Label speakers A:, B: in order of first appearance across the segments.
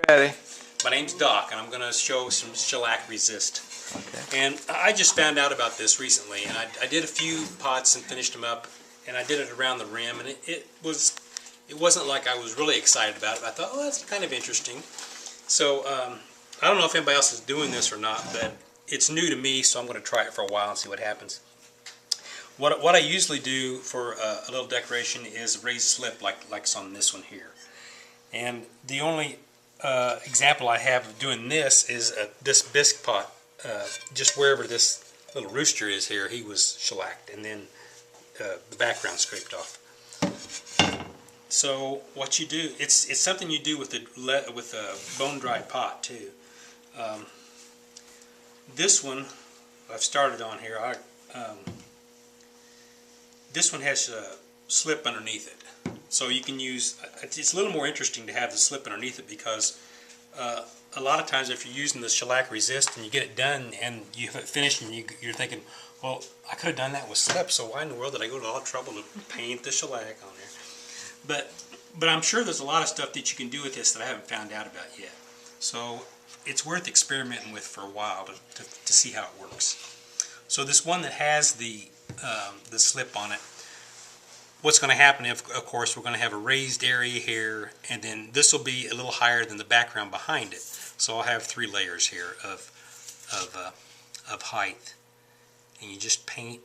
A: Ready.
B: My name's Doc, and I'm going to show some shellac resist.
A: Okay.
B: And I just found out about this recently, and I did a few pots and finished them up, and I did it around the rim, and it wasn't like I was really excited about it. I thought, oh, that's kind of interesting. So I don't know if anybody else is doing this or not, but it's new to me, so I'm going to try it for a while and see what happens. What I usually do for a little decoration is raise slip like's on this one here. And the only example I have of doing this is this bisque pot. Just wherever this little rooster is here, he was shellacked, and then the background scraped off. So what you do, it's something you do with a bone dried pot too. This one I've started on here. This one has a slip underneath it, so you can use. It's a little more interesting to have the slip underneath it because a lot of times if you're using the shellac resist and you get it done and you have it finished and you're thinking, well, I could have done that with slip, so why in the world did I go to all the trouble to paint the shellac on there? But I'm sure there's a lot of stuff that you can do with this that I haven't found out about yet. So it's worth experimenting with for a while to see how it works. So this one that has the slip on it, what's going to happen, of course, we're going to have a raised area here, and then this will be a little higher than the background behind it. So I'll have 3 layers here of height, and you just paint.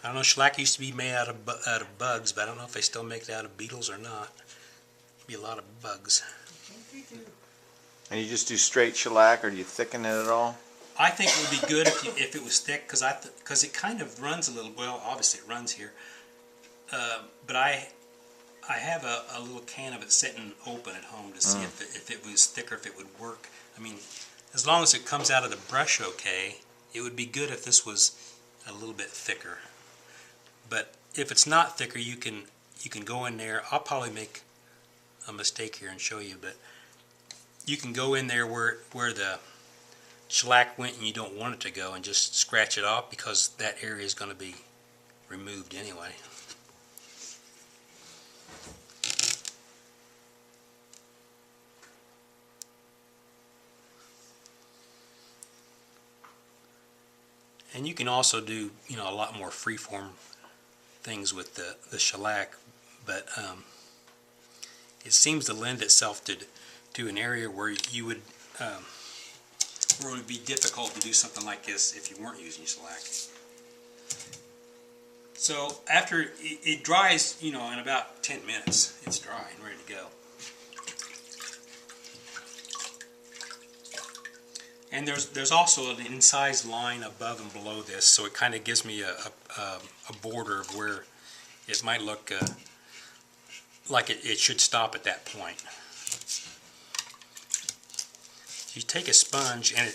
B: I don't know, shellac used to be made out of bugs, but I don't know if they still make it out of beetles or not. Be a lot of bugs.
A: And you just do straight shellac, or do you thicken it at all?
B: I think it would be good if it was thick, because it kind of runs a little. Well, obviously it runs here, but I have a little can of it sitting open at home to see if it was thicker, if it would work. I mean, as long as it comes out of the brush okay, it would be good if this was a little bit thicker. But if it's not thicker, you can go in there. I'll probably make a mistake here and show you, but you can go in there where the shellac went and you don't want it to go, and just scratch it off, because that area is going to be removed anyway. And you can also do, a lot more freeform things with the shellac, but it seems to lend itself to an area where you would where it would be difficult to do something like this if you weren't using shellac. So after it dries, in about 10 minutes, it's dry and ready to go. And there's also an incised line above and below this, so it kind of gives me a border of where it might look like it should stop at that point. You take a sponge, and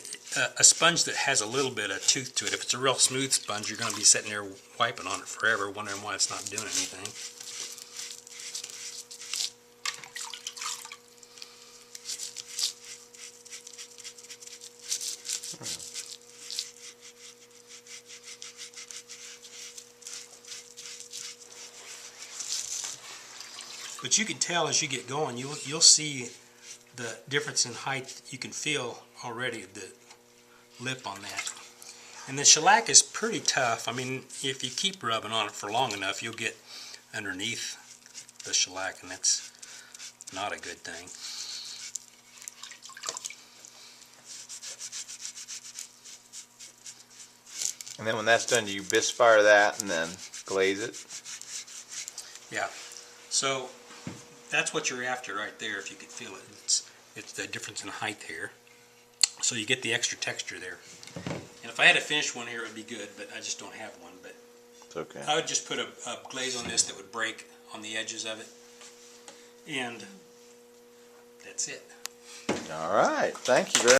B: a sponge that has a little bit of tooth to it. If it's a real smooth sponge, you're going to be sitting there wiping on it forever, wondering why it's not doing anything. But you can tell as you get going, you'll see the difference in height. You can feel already the lip on that. And the shellac is pretty tough. I mean, if you keep rubbing on it for long enough, you'll get underneath the shellac, and that's not a good thing.
A: And then when that's done, you bisque fire that and then glaze it?
B: Yeah. So that's what you're after right there, if you could feel it. It's the difference in height here. So you get the extra texture there. And if I had a finished one here, it would be good, but I just don't have one. But
A: it's okay.
B: I would just put a glaze on this that would break on the edges of it. And that's it.
A: All right. Thank you very much.